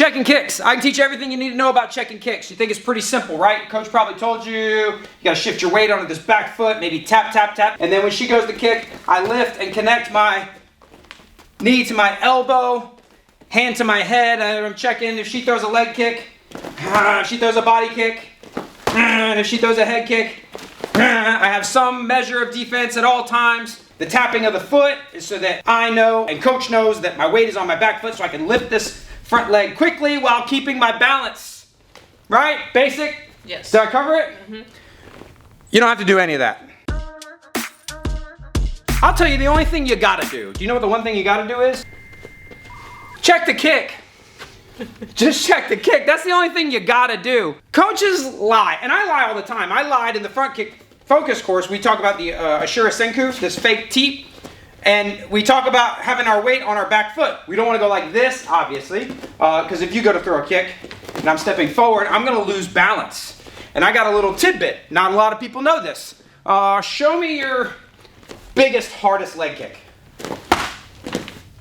Checking kicks. I can teach you everything you need to know about checking kicks. You think it's pretty simple, right? Coach probably told you gotta shift your weight onto this back foot, maybe tap, tap, tap. And then when she goes to kick, I lift and connect my knee to my elbow, hand to my head, and I'm checking if she throws a leg kick, if she throws a body kick, and if she throws a head kick. I have some measure of defense at all times. The tapping of the foot is so that I know and coach knows that my weight is on my back foot so I can lift this front leg quickly while keeping my balance. Right? Basic? Yes. Did I cover it? Mm-hmm. You don't have to do any of that. I'll tell you the only thing you gotta do. Do you know what the one thing you gotta do is? Check the kick. Just check the kick. That's the only thing you gotta do. Coaches lie, and I lie all the time. I lied in the front kick focus course. We talk about the Ashura Senku, this fake teep, and we talk about having our weight on our back foot. We don't want to go like this, obviously, because if you go to throw a kick and I'm stepping forward, I'm going to lose balance. And I got a little tidbit. Not a lot of people know this. Show me your biggest, hardest leg kick.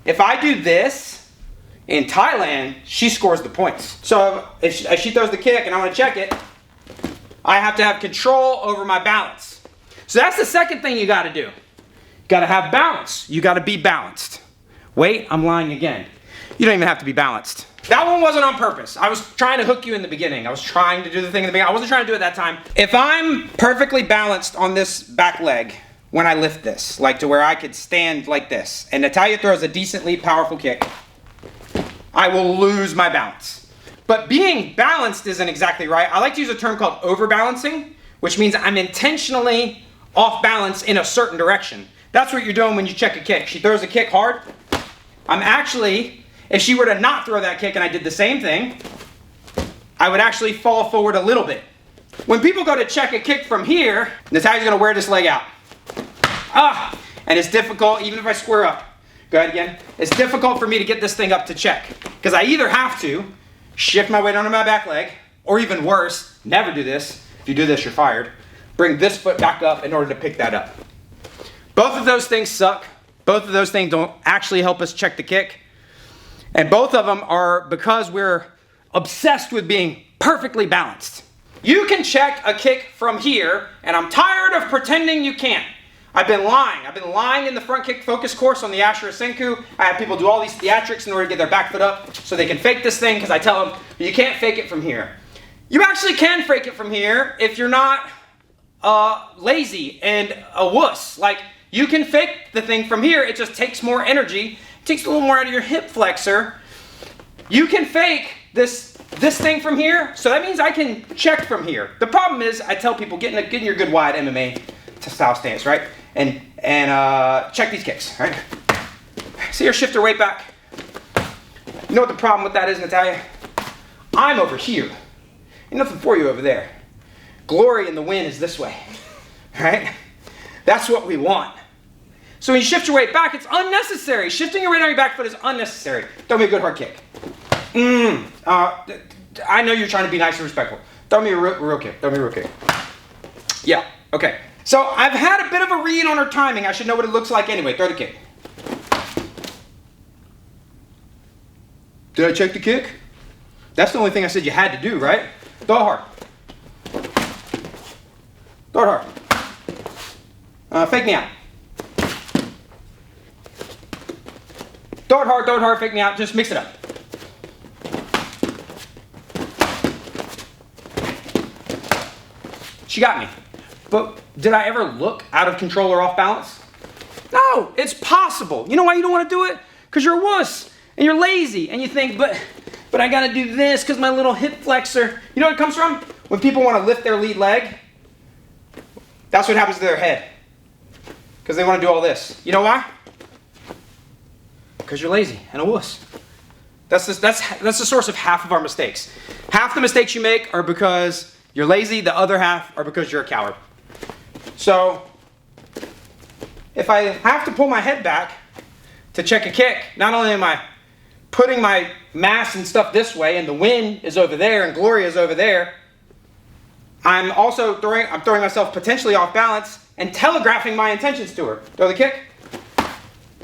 If I do this, in Thailand, she scores the points. So if she throws the kick and I want to check it, I have to have control over my balance. So that's the second thing you got to do. You got to have balance. You got to be balanced. Wait, I'm lying again. You don't even have to be balanced. That one wasn't on purpose. I was trying to hook you in the beginning. I was trying to do the thing in the beginning. I wasn't trying to do it that time. If I'm perfectly balanced on this back leg when I lift this, like to where I could stand like this, and Natalia throws a decently powerful kick, I will lose my balance. But being balanced isn't exactly right. I like to use a term called overbalancing, which means I'm intentionally off balance in a certain direction. That's what you're doing when you check a kick. She throws a kick hard. I'm actually, if she were to not throw that kick and I did the same thing, I would actually fall forward a little bit. When people go to check a kick from here, Natalia's gonna wear this leg out. And it's difficult, even if I square up. Go ahead again. It's difficult for me to get this thing up to check because I either have to shift my weight onto my back leg, or even worse, never do this. If you do this, you're fired. Bring this foot back up in order to pick that up. Both of those things suck. Both of those things don't actually help us check the kick. And both of them are because we're obsessed with being perfectly balanced. You can check a kick from here, and I'm tired of pretending you can't. I've been lying. I've been lying in the front kick focus course on the Ashura Senku. I have people do all these theatrics in order to get their back foot up so they can fake this thing because I tell them, you can't fake it from here. You actually can fake it from here if you're not lazy and a wuss. Like, you can fake the thing from here. It just takes more energy. It takes a little more out of your hip flexor. You can fake this thing from here, so that means I can check from here. The problem is, I tell people, get in your good wide MMA style stance, right? And check these kicks, right? See her shift her weight back. You know what the problem with that is, Natalia? I'm over here. Ain't nothing for you over there. Glory in the win is this way, right? That's what we want. So when you shift your weight back, it's unnecessary. Shifting your weight on your back foot is unnecessary. Throw me a good hard kick. I know you're trying to be nice and respectful. Throw me a real kick. Throw me a real kick. Yeah, okay. So I've had a bit of a read on her timing. I should know what it looks like anyway. Throw the kick. Did I check the kick? That's the only thing I said you had to do, right? Throw it hard. Throw it hard. Fake me out. Throw it hard, fake me out. Just mix it up. She got me. But did I ever look out of control or off balance? No, it's possible. You know why you don't want to do it? Because you're a wuss and you're lazy and you think, but I got to do this because my little hip flexor. You know what it comes from? When people want to lift their lead leg, that's what happens to their head. Because they want to do all this. You know why? Because you're lazy and a wuss. That's the source of half of our mistakes. Half the mistakes you make are because you're lazy. The other half are because you're a coward. So if I have to pull my head back to check a kick, not only am I putting my mass and stuff this way, and the win is over there, and Gloria is over there, I'm also throwing myself potentially off balance and telegraphing my intentions to her. Throw the kick.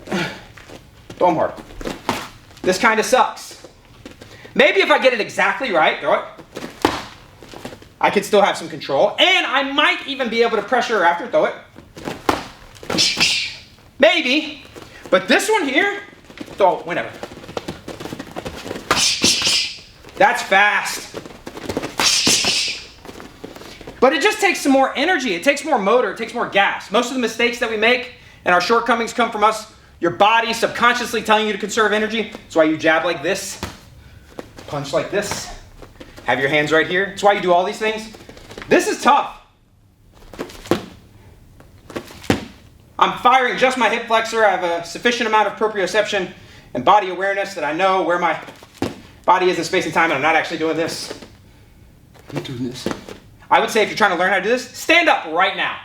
Throw them hard. This kind of sucks. Maybe if I get it exactly right, throw it, I could still have some control. And I might even be able to pressure her after, throw it. Maybe. But this one here, throw it whenever. That's fast. But it just takes some more energy. It takes more motor. It takes more gas. Most of the mistakes that we make and our shortcomings come from us, your body subconsciously telling you to conserve energy. That's why you jab like this, punch like this, have your hands right here. That's why you do all these things. This is tough. I'm firing just my hip flexor. I have a sufficient amount of proprioception and body awareness that I know where my body is in space and time, and I'm not actually doing this. I'm doing this. I would say if you're trying to learn how to do this, stand up right now.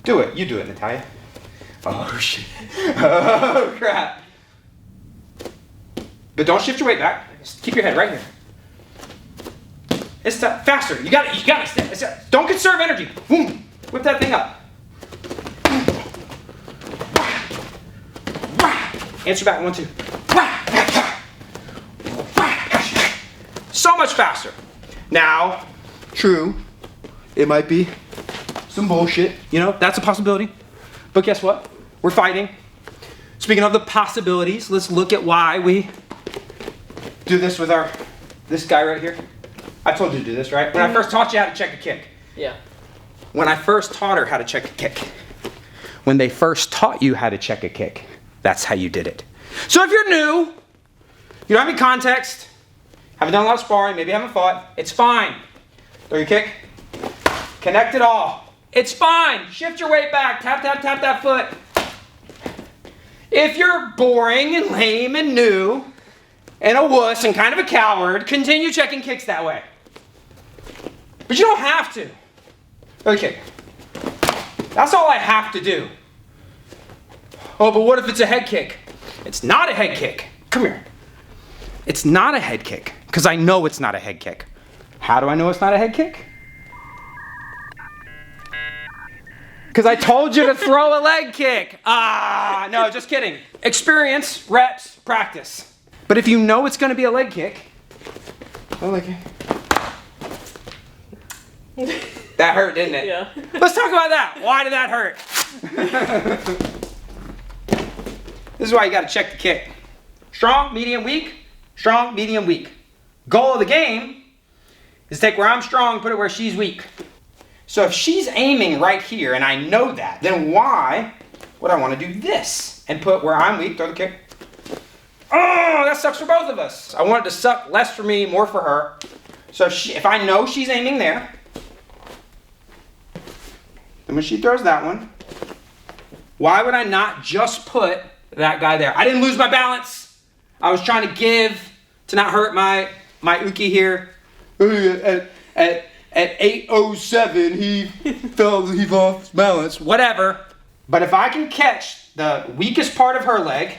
Do it. You do it, Natalia. Oh, shit. Oh, crap. But don't shift your weight back. Just keep your head right here. It's faster. You got it. You got it. Don't conserve energy. Boom. Whip that thing up. Answer back. 1, 2. So much faster. Now, true, it might be some bullshit. You know, that's a possibility. But guess what? We're fighting. Speaking of the possibilities, let's look at why we do this with this guy right here. I told you to do this, right? When I first taught you how to check a kick. Yeah. When I first taught her how to check a kick. When they first taught you how to check a kick, that's how you did it. So if you're new, you don't have any context, haven't done a lot of sparring, maybe haven't fought, it's fine. Throw your kick. Connect it all. It's fine. Shift your weight back. Tap, tap, tap that foot. If you're boring and lame and new and a wuss and kind of a coward, continue checking kicks that way. But you don't have to. Okay. That's all I have to do. Oh, but what if it's a head kick? It's not a head kick. Come here. It's not a head kick because I know it's not a head kick. How do I know it's not a head kick? Because I told you to throw a leg kick. Ah, no, just kidding. Experience, reps, practice. But if you know it's going to be a leg kick, a leg kick. That hurt, didn't it? Yeah. Let's talk about that. Why did that hurt? This is why you got to check the kick. Strong, medium, weak. Strong, medium, weak. Goal of the game is take where I'm strong, put it where she's weak. So if she's aiming right here, and I know that, then why would I want to do this and put where I'm weak, throw the kick? Oh, that sucks for both of us. I want it to suck less for me, more for her. So if I know she's aiming there, then when she throws that one, why would I not just put that guy there? I didn't lose my balance. I was trying to give to not hurt my uke here. At 8:07, he fell off his balance. Whatever. But if I can catch the weakest part of her leg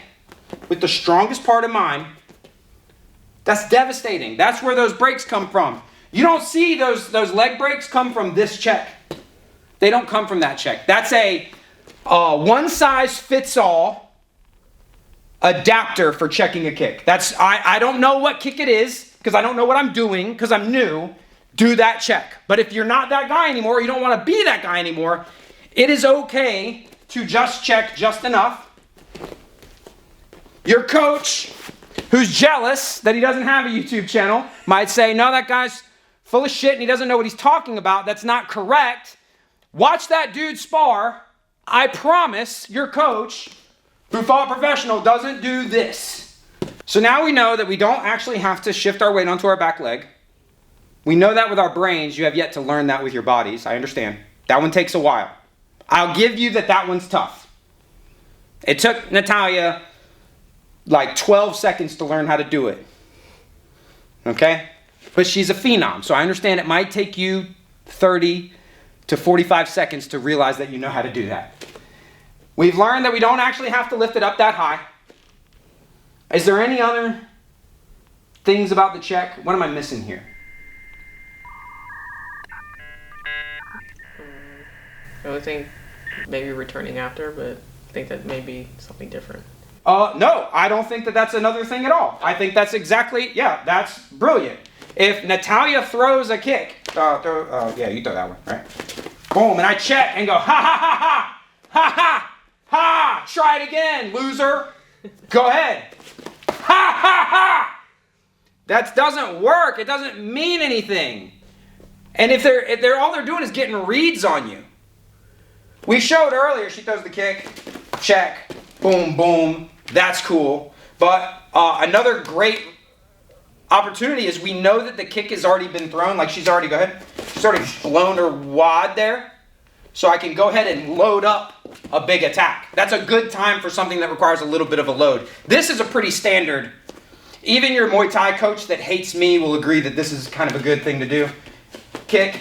with the strongest part of mine, that's devastating. That's where those breaks come from. You don't see those leg breaks come from this check. They don't come from that check. That's a one-size-fits-all adapter for checking a kick. I don't know what kick it is because I don't know what I'm doing because I'm new. Do that check. But if you're not that guy anymore, or you don't want to be that guy anymore, it is okay to just check just enough. Your coach, who's jealous that he doesn't have a YouTube channel, might say, no, that guy's full of shit and he doesn't know what he's talking about. That's not correct. Watch that dude spar. I promise your coach, who fought professional, doesn't do this. So now we know that we don't actually have to shift our weight onto our back leg. We know that with our brains. You have yet to learn that with your bodies. I understand. That one takes a while. I'll give you that one's tough. It took Natalia like 12 seconds to learn how to do it. Okay? But she's a phenom, so I understand it might take you 30 to 45 seconds to realize that you know how to do that. We've learned that we don't actually have to lift it up that high. Is there any other things about the check? What am I missing here? I would think maybe returning after, but I think that may be something different. No, I don't think that that's another thing at all. I think that's exactly, yeah, that's brilliant. If Natalia throws a kick, yeah, you throw that one, right? Boom, and I check and go, ha, ha, ha, ha, ha, ha, ha, try it again, loser. Go ahead. Ha, ha, ha. That doesn't work. It doesn't mean anything. And if they're all they're doing is getting reads on you. We showed earlier, she throws the kick, check, boom, boom, that's cool. But another great opportunity is we know that the kick has already been thrown, like she's already blown her wad there. So I can go ahead and load up a big attack. That's a good time for something that requires a little bit of a load. This is a pretty standard. Even your Muay Thai coach that hates me will agree that this is kind of a good thing to do. Kick,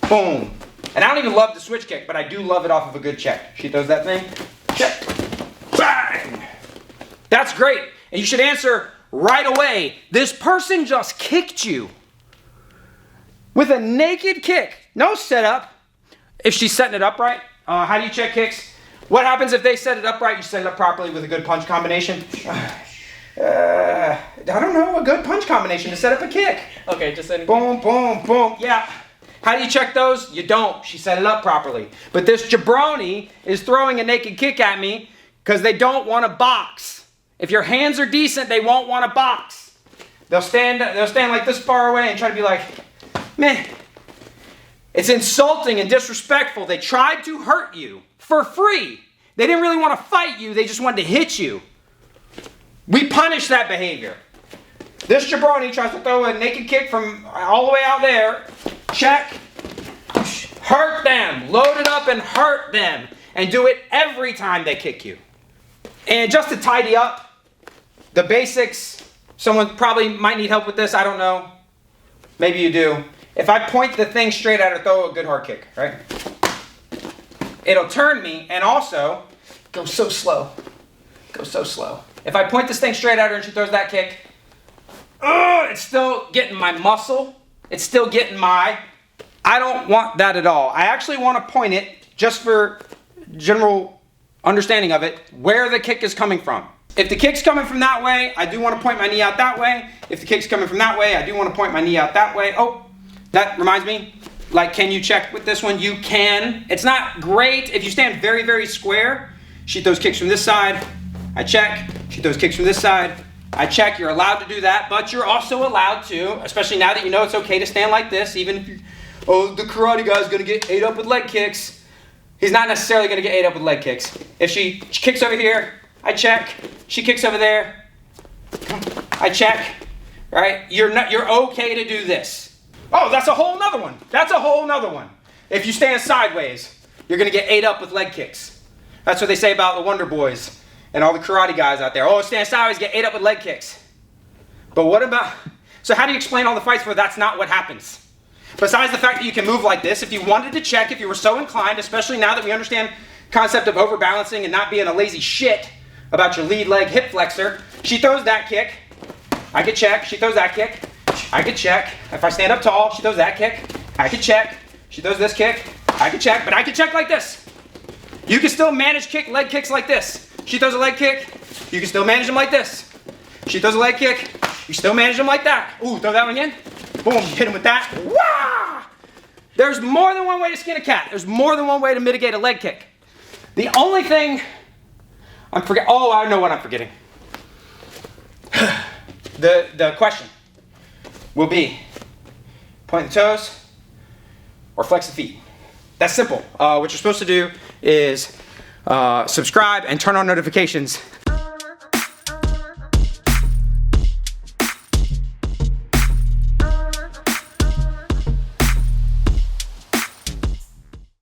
boom. And I don't even love the switch kick, but I do love it off of a good check. She throws that thing, check, bang. That's great. And you should answer right away. This person just kicked you with a naked kick. No setup. If she's setting it up right, how do you check kicks? What happens if they set it up right? You set it up properly with a good punch combination? I don't know, a good punch combination to set up a kick. Okay, just setting. Boom, boom, boom. Yeah. How do you check those? You don't. She set it up properly. But this jabroni is throwing a naked kick at me because they don't want to box. If your hands are decent, they won't want to box. They'll stand like this far away and try to be like, meh. It's insulting and disrespectful. They tried to hurt you for free. They didn't really want to fight you. They just wanted to hit you. We punish that behavior. This jabroni tries to throw a naked kick from all the way out there. Check. Hurt them. Load it up and hurt them. And do it every time they kick you. And just to tidy up the basics, someone probably might need help with this. I don't know. Maybe you do. If I point the thing straight at her, throw a good hard kick, right? It'll turn me and also go so slow. Go so slow. If I point this thing straight at her and she throws that kick, it's still getting my muscle. It's still getting my... I don't want that at all. I actually want to point it, just for general understanding of it, where the kick is coming from. If the kick's coming from that way, I do want to point my knee out that way. If the kick's coming from that way, I do want to point my knee out that way. Oh, that reminds me, like, can you check with this one? You can. It's not great if you stand very, very square. She throws kicks from this side. I check. She throws kicks from this side. I check. You're allowed to do that, but you're also allowed to, especially now that you know it's okay to stand like this, even if you, oh, the karate guy's going to get ate up with leg kicks. He's not necessarily going to get ate up with leg kicks. If she kicks over here, I check. She kicks over there, I check. Right? You're okay to do this. Oh, that's a whole nother one. That's a whole nother one. If you stand sideways, you're going to get ate up with leg kicks. That's what they say about the Wonder Boys and all the karate guys out there. Oh, stand sideways, get ate up with leg kicks. But what about... So how do you explain all the fights where that's not what happens? Besides the fact that you can move like this, if you wanted to check, if you were so inclined, especially now that we understand the concept of overbalancing and not being a lazy shit about your lead leg hip flexor, she throws that kick. I could check. She throws that kick. I could check. If I stand up tall, she throws that kick. I could check. She throws this kick. I could check, but I could check like this. You can still manage leg kicks like this. She throws a leg kick. You can still manage them like this. She throws a leg kick. You still manage them like that. Ooh, throw that one again. Boom, hit him with that. Wah! There's more than one way to skin a cat. There's more than one way to mitigate a leg kick. The only thing I'm forgetting. Oh, I know what I'm forgetting. The question will be point the toes or flex the feet. That's simple. What you're supposed to do is subscribe and turn on notifications.